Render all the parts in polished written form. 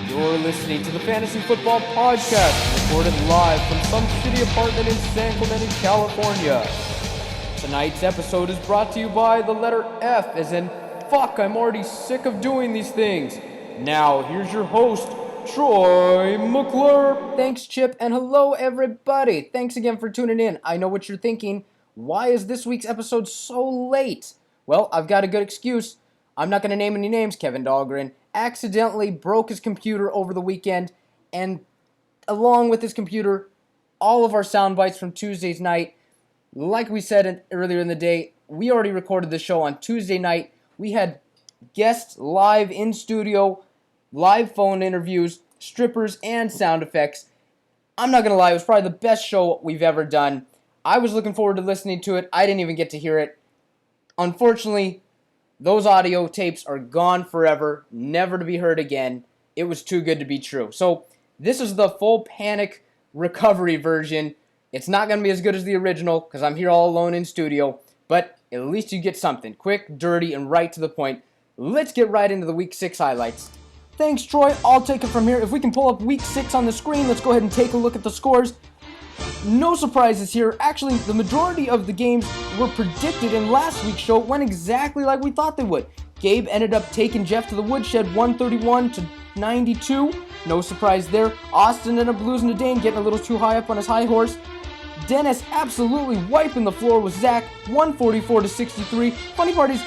You're listening to the Fantasy Football Podcast, recorded live from some shitty apartment in San Clemente, California. Tonight's episode is brought to you by the letter F, as in, fuck, I'm already sick of doing these things. Now, here's your host, Troy McClure. Thanks, Chip, and hello, everybody. Thanks again for tuning in. I know what you're thinking. Why is this week's episode so late? Well, I've got a good excuse. I'm not going to name any names. Kevin Dahlgren accidentally broke his computer over the weekend, and along with his computer, all of our sound bites from Tuesday's night. Like we said earlier in the day, we already recorded the show on Tuesday night. We had guests live in studio, live phone interviews, strippers, and sound effects. I'm not going to lie, it was probably the best show we've ever done. I was looking forward to listening to it. I didn't even get to hear it. Unfortunately, those audio tapes are gone forever, never to be heard again. It was too good to be true. So this is the full Panic recovery version. It's not going to be as good as the original because I'm here all alone in studio, but at least you get something quick, dirty, and right to the point. Let's get right into the Week 6 highlights. Thanks, Troy. I'll take it from here. If we can pull up Week 6 on the screen, let's go ahead and take a look at the scores. No surprises here. Actually, the majority of the games were predicted in last week's show went exactly like we thought they would. Gabe ended up taking Jeff to the woodshed 131-92. No surprise there. Austin ended up losing to Dane, getting a little too high up on his high horse. Dennis absolutely wiping the floor with Zach 144-63. Funny part is,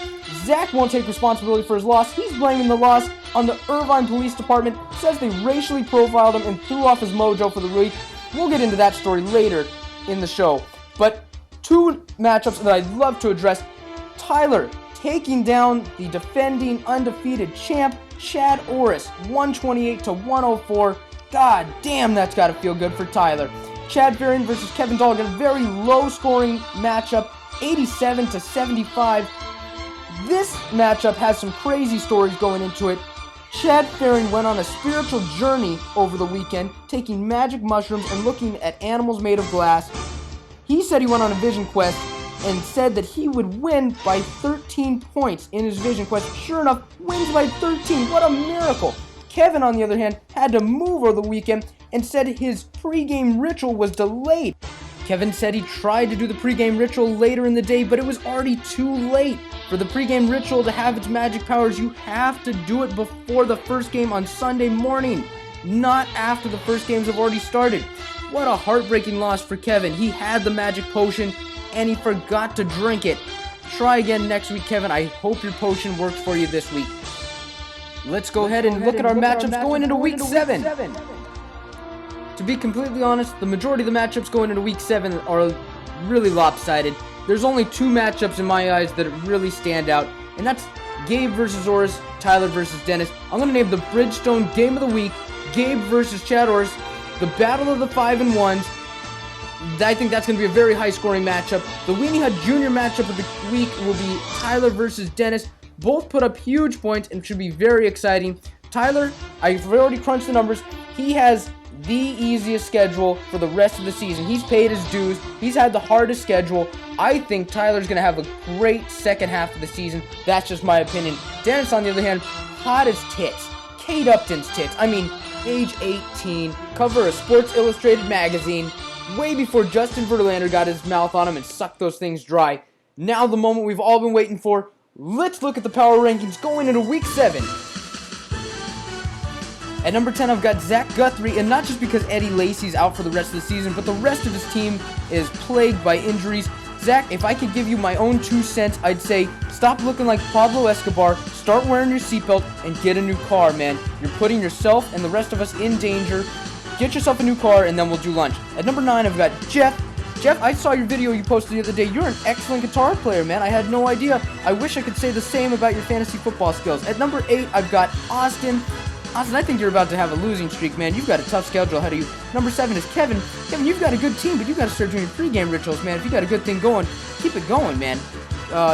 Zach won't take responsibility for his loss. He's blaming the loss on the Irvine Police Department. Says they racially profiled him and threw off his mojo for the week. We'll get into that story later in the show. But two matchups that I'd love to address. Tyler taking down the defending undefeated champ, Chad Orris, 128-104. God damn, that's got to feel good for Tyler. Chad Varian versus Kevin Dahlgren, very low-scoring matchup, 87-75. This matchup has some crazy stories going into it. Chad Varian went on a spiritual journey over the weekend, taking magic mushrooms and looking at animals made of glass. He said he went on a vision quest and said that he would win by 13 points in his vision quest. Sure enough, wins by 13. What a miracle. Kevin, on the other hand, had to move over the weekend and said his pregame ritual was delayed. Kevin said he tried to do the pregame ritual later in the day, but it was already too late. For the pregame ritual to have its magic powers, you have to do it before the first game on Sunday morning, not after the first games have already started. What a heartbreaking loss for Kevin. He had the magic potion, and he forgot to drink it. Try again next week, Kevin. I hope your potion works for you this week. Let's go ahead and look at our matchups going into Week 7. To be completely honest, the majority of the matchups going into Week 7 are really lopsided. There's only two matchups in my eyes that really stand out, and that's Gabe versus Orris, Tyler versus Dennis. I'm going to name the Bridgestone Game of the Week, Gabe versus Chad Orris, the Battle of the 5-and-1s. I think that's going to be a very high-scoring matchup. The Weenie Hut Jr. matchup of the week will be Tyler versus Dennis. Both put up huge points and should be very exciting. Tyler, I've already crunched the numbers. He has the easiest schedule for the rest of the season. He's paid his dues. He's had the hardest schedule. I think Tyler's going to have a great second half of the season. That's just my opinion. Dennis, on the other hand, hot as tits. Kate Upton's tits. I mean, age 18, cover of Sports Illustrated magazine, way before Justin Verlander got his mouth on him and sucked those things dry. Now the moment we've all been waiting for. Let's look at the power rankings going into Week 7. At number 10, I've got Zach Guthrie, and not just because Eddie Lacy's out for the rest of the season, but the rest of his team is plagued by injuries. Zach, if I could give you my own 2 cents, I'd say stop looking like Pablo Escobar, start wearing your seatbelt, and get a new car, man. You're putting yourself and the rest of us in danger. Get yourself a new car, and then we'll do lunch. At number 9, I've got Jeff. Jeff, I saw your video you posted the other day. You're an excellent guitar player, man. I had no idea. I wish I could say the same about your fantasy football skills. At number 8, I've got Austin. Austin, I think you're about to have a losing streak, man. You've got a tough schedule ahead of you. Number 7 is Kevin. Kevin, you've got a good team, but you've got to start doing pregame rituals, man. If you got a good thing going, keep it going, man.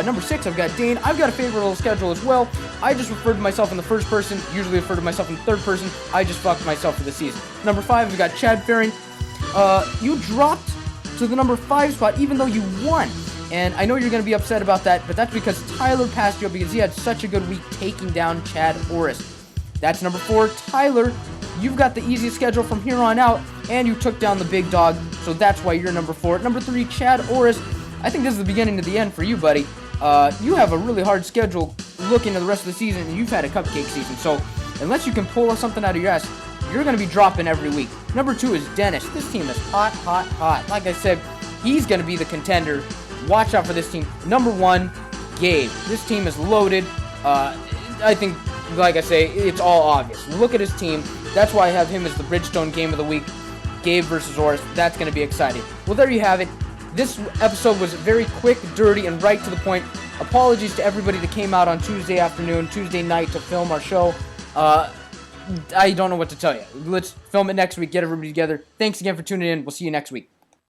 Number 6, I've got Dane. I've got a favorable schedule as well. I just referred to myself in the first person, usually refer to myself in the third person. I just fucked myself for the season. Number 5, we've got Chad Varian. You dropped to the number 5 spot even though you won. And I know you're going to be upset about that, but that's because Tyler passed you up because he had such a good week taking down Chad Orris. That's number 4. Tyler, you've got the easiest schedule from here on out, and you took down the big dog, so that's why you're number 4. Number 3, Chad Orris. I think this is the beginning of the end for you, buddy. You have a really hard schedule looking at the rest of the season, and you've had a cupcake season, so unless you can pull something out of your ass, you're going to be dropping every week. Number 2 is Dennis. This team is hot, hot, hot. Like I said, he's going to be the contender. Watch out for this team. Number 1, Gabe. This team is loaded. I think, like I say, it's all obvious. Look at his team. That's why I have him as the Bridgestone Game of the Week. Gabe versus Orris. That's going to be exciting. Well, there you have it. This episode was very quick, dirty, and right to the point. Apologies to everybody that came out on Tuesday afternoon, Tuesday night to film our show. I don't know what to tell you. Let's film it next week, get everybody together. Thanks again for tuning in. We'll see you next week.